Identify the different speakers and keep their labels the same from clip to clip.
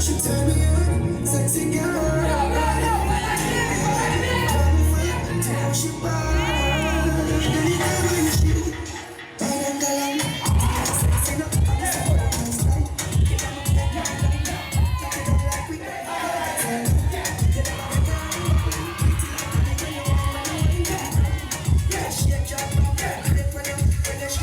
Speaker 1: She tell me I'm sexy girl. She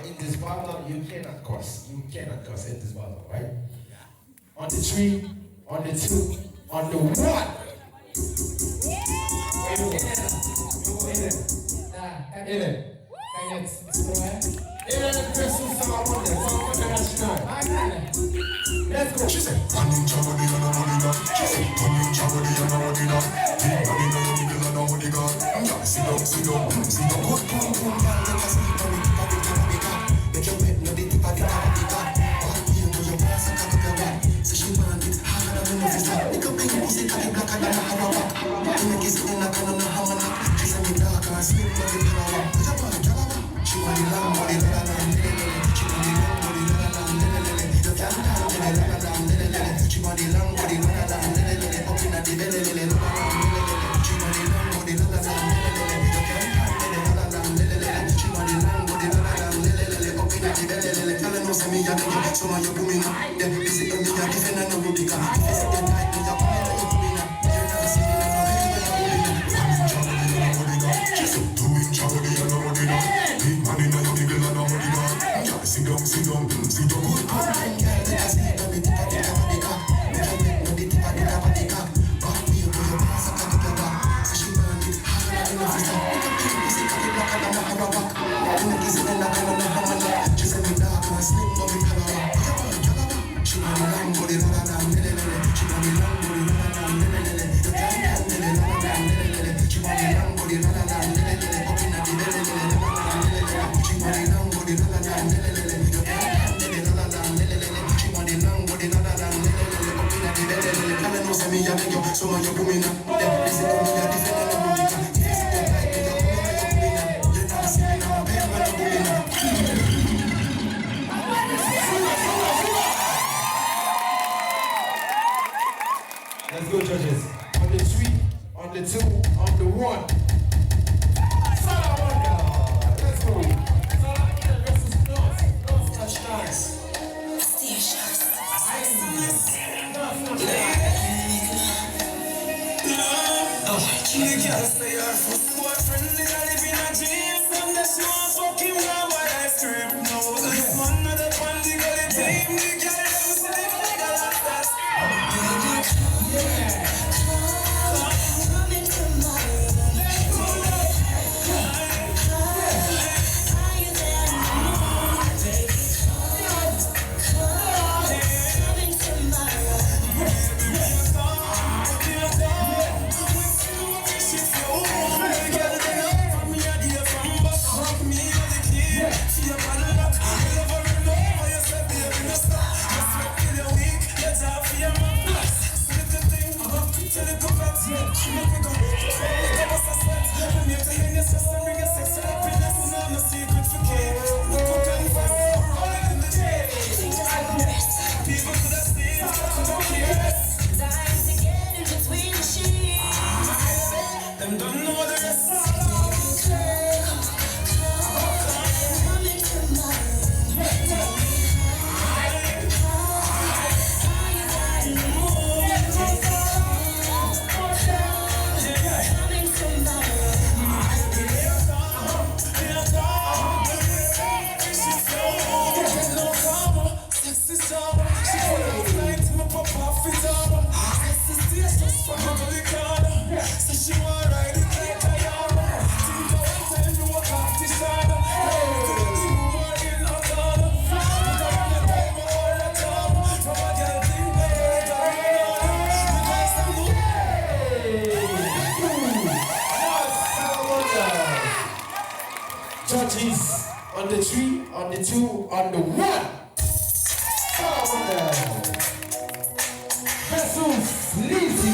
Speaker 2: in this battle, you cannot curse. You cannot curse in this battle, right? On the 3, on the 2, on the 1. Let's go. She said, "Running trouble, you know money got." She said, "Running trouble, you know money got." Running trouble, you know money got. Sit down, sit down, sit down. Good, good, good, girl. Let us see how we keep a big top of the car. Make your head know the tip of the top of the car. What you know your boss and cock up your back. So she want it harder than enough is that. Make a big pussy, cut it blacker than a hammer. You make it sit in like a hammer. She said me dark and slim, but it power. Put your body, calama. She want the long body, la la la, she want the long body, la la la, you can't tell me, la la la, she want the long body, la la la, up in the belly, la la la, she want the long body, la la la, you can't tell me, la la la, she want the long body, la la la, up in the belly, tell her no say me a beg, so my you do me now, then this is me a defend and no Rubika, if it's the night, me a come in and you do me now, you never see me like no baby, you do me now, sit down, sit down, sit down. Good, good, girl. Let us see how we tip a the top of the car. Make your neck know the tip of the top of the car. Back me up to your pass and cock up your back. So she want it harder than enough is that. Make a big pussy, cut it blacker than a hammer back. You make it sit in like a hammer. She said me dark and slim, but me color. Put your body, calama. She want the long body, la la la, she want the long body, la la la, you can't tell me, la la la, she want the long body, la la la, up in the belly, la la la, she want the long body, la la la. Me a beg you, so you do me now. Then this is me a defend and a Rubika. If you see the light, me a come and you do me now. You never see me now, baby, when you do me now. Let's go, judges. On the 3, on the 2, on the 1. Let's go. Salawanda versus North Touchdowns. She can't stay her football friendly, I live in a dream. Some that she want fucking raw while I scream. No, this one not a fun, the girl is team. The girl is sleep like a last dance. Baby, come, yeah. Come into my room. Higher than the moon. Baby, come into my room. Baby, come. People could have seen, don't care.
Speaker 3: them don't know the rest.
Speaker 4: Judges on the 3, on the 2, on the 1. Versus Lizzy.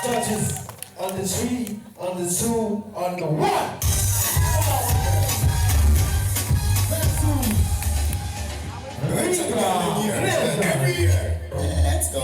Speaker 4: Judges on the 3, on the 2, on the 1.
Speaker 2: Every year. Let's go.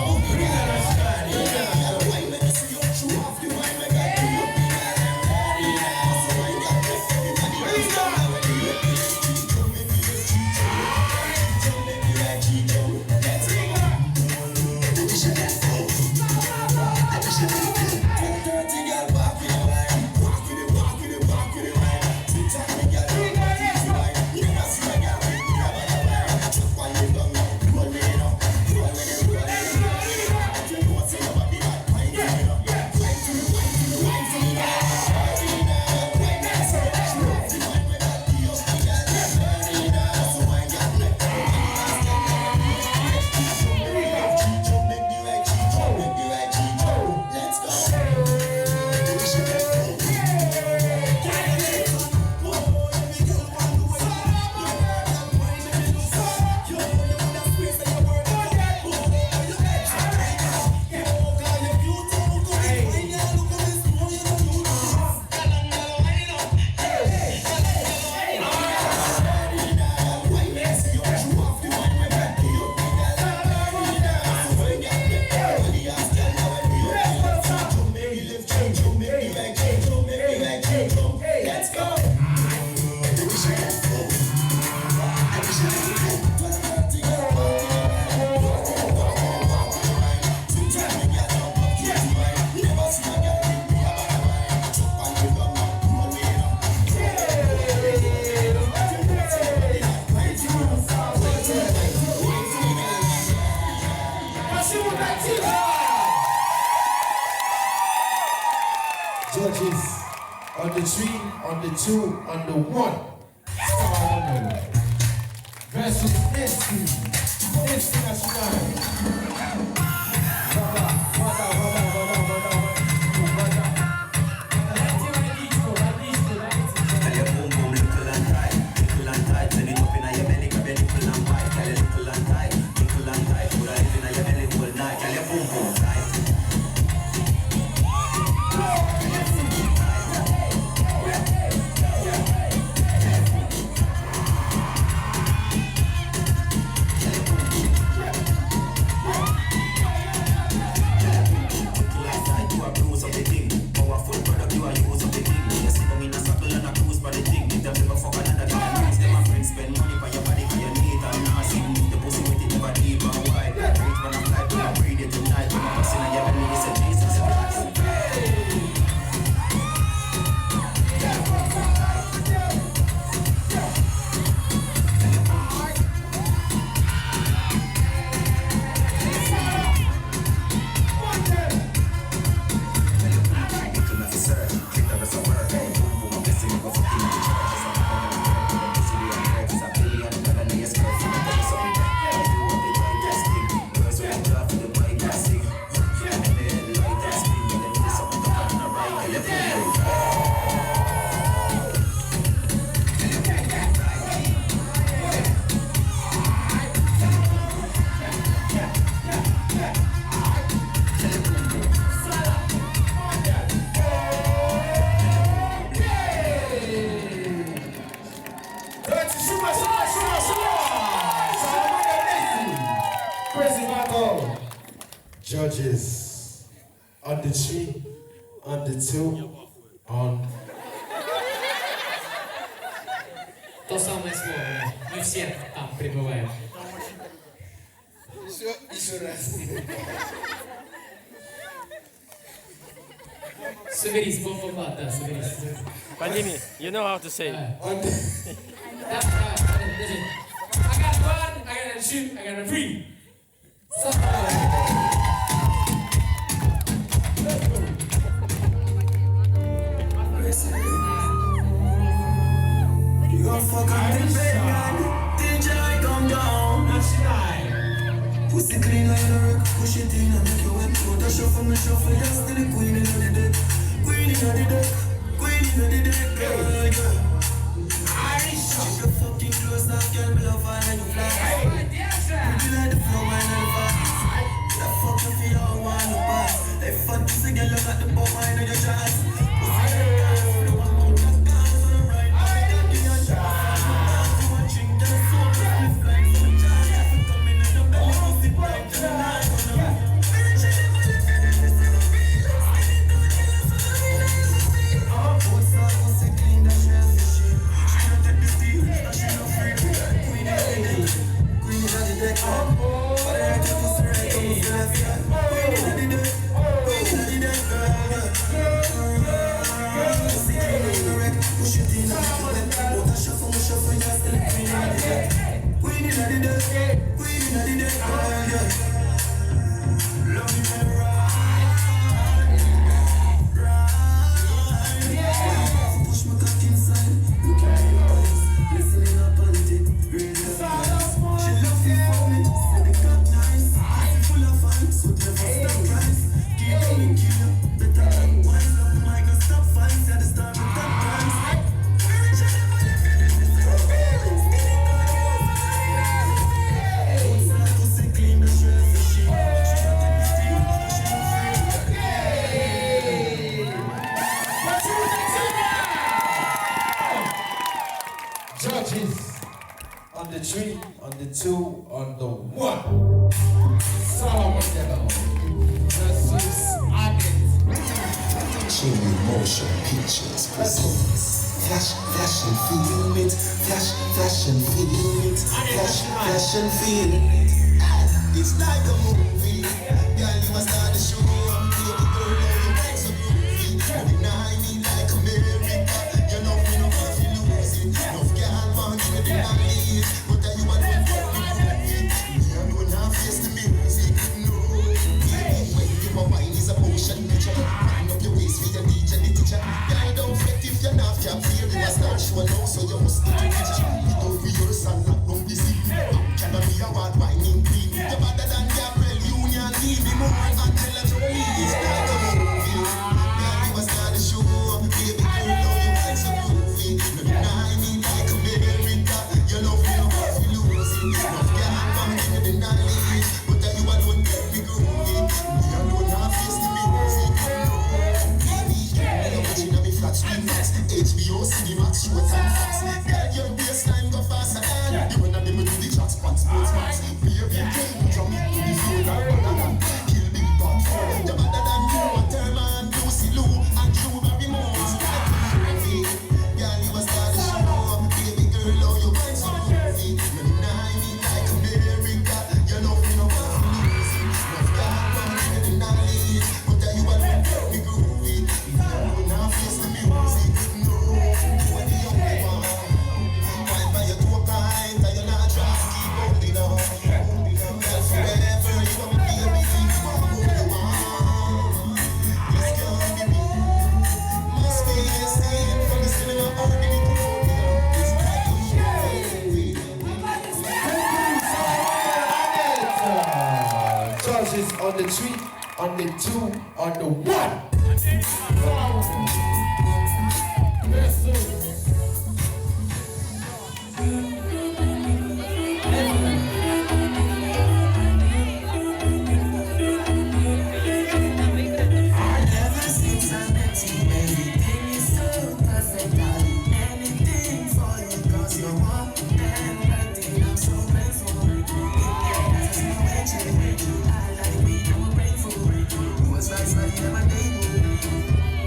Speaker 4: Judges on the 3, on the 2, on the 1. Versus
Speaker 5: Tell your boom boom little and tight, send it up inna your belly, grab your nipple
Speaker 3: То самое слово. Мы все там пребываем.
Speaker 4: Все, еще раз.
Speaker 3: Соберись, бомба, да, соберись.
Speaker 5: Pandemi, you know how to say it.
Speaker 4: On the,
Speaker 3: Подожди. I got one, I got a two, I got a three.
Speaker 1: You gon' fuck up the bed, man. DJ, come down. Pussy clean like a wreck. Push it in and make you wet. Put a shuffle, me shuffle. Yes, to the queen in the deck. Queen in the deck. Queen in the deck. Girl, girl. Keep your fucking clothes off, girl. Me love her and you fly. Pretty like the flow and the vibes. That fuck you for your one to pass. They fuck pussy, girl. You got the bum mind on your chest. Pussy, girl. The one who got guns on the right. Got the unshot. Watching the soul. Lift like some child. Have to come in the belly. Pussy right to the night. What's up, pussy clean, that she has the shit. She don't take the steel, that she no free. Queen in the deck, queen in the deck. But I had to pussy right, come on, left side. Queen in the deck, queen in the deck, pussy clean in the wreck, push it in and make it wet. What a shuffle, me shuffle, you're still queen in the deck. Queen in the deck, queen in the deck, love me and ride. Push my cock inside, look at my eyes, listening up on it, real love. She love you for me, say the cock nice, pussy full of fun, so never stop rise. Keep me kill, better than wise. Love the mic and stop fights, yeah the star with that price. Rich and never live in it, this is a feeling. Spinning on the what's that pussy clean, the stress the shit. She don't take the steel, she no free.
Speaker 4: judges on the 3, on the 2, on the 1. Solomon Devil versus Addit.
Speaker 2: Chilling motion pictures presents flash and feel it, flash and feel it, flash and feel it. It's like a movie, girl you must start the show. Baby girl, now you make so groovy. You deny me like America, you know me no want to lose it. No girl want to deny it, but you want to fuck me groovy. Me alone now face the music, no. Baby, when you my wine is a motion picture. Wind up your waist with your DJ, the teacher. Girl, don't fret if you're not cap here. You must start show now, so you must get to teach. You don't rehearse and not don't be sick. Can I be a bad whining queen? You're better than Gabriel Union. Leave me more and tell her to leave. It's like a movie. Girl, you must start the show. Baby girl, now you like so groovy. No deny me like America. You know me no want to lose it. No girl want to deny it, but you alone get me groovy. Me alone now face the music. I'm watching every flat screen max, HBO, Cinemax, Showtime, Fox. Girl, your baseline go faster than you wanna them do the tracks, Sports Max. Baby, kill jump to the floor like banana. Kill big bad four. You're better than you, a Terman, Lucy Lou, and Drew Barrymore's like movie. Girl, you a star the show. Baby girl, now you want so groovy. You deny me like America. You know me no want to lose it. No girl want to deny it, but you alone get me groovy. Now face the music, no, you are the only one. Wine by your toe pint, and you're not just keep holding on. Girl, forever, you are my baby, you are who you are. This can't be me. Must be the same from the cinema or the podium. It's like a movie.
Speaker 4: Judges on the 3, on the 2, on the 1.
Speaker 1: Ever since I met you, everything is so perfect. I'll do anything for you, 'cause you're one and everything. I'm so grateful. There's no way to make you. I like me, I'm grateful. What's right, never table.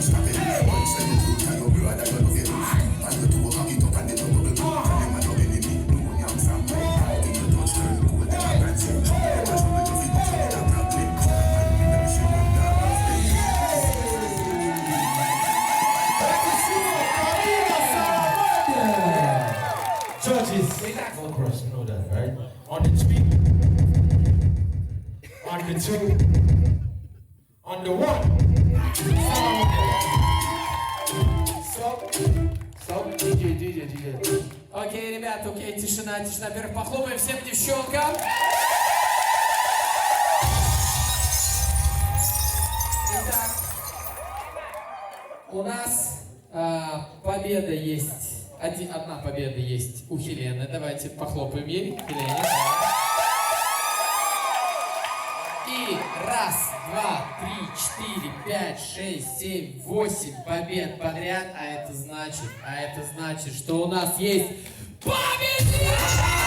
Speaker 2: can't stop it. One seven two, tell your brother you love it. And you two cock it up and they don't bubble. Tell them I don't enemy. No money I'm from my pride. In your touch turn cool, them a dancing. Them a trouble to fit, so they a problem. And me never see none that off them.
Speaker 4: Judges, they not gonna crush, you know that, right? On the 3, on the 2, on the 1. Stop, DJ.
Speaker 3: Окей, ребята, окей, тишина. Вверх похлопаем всем девчонкам. Итак, у нас победа есть. Одна победа есть у Хелены. Давайте похлопаем ей. Хелене. И 1, 2, 3, 4, 5, 6, 7, 8 побед подряд. А это значит, что у нас есть победитель!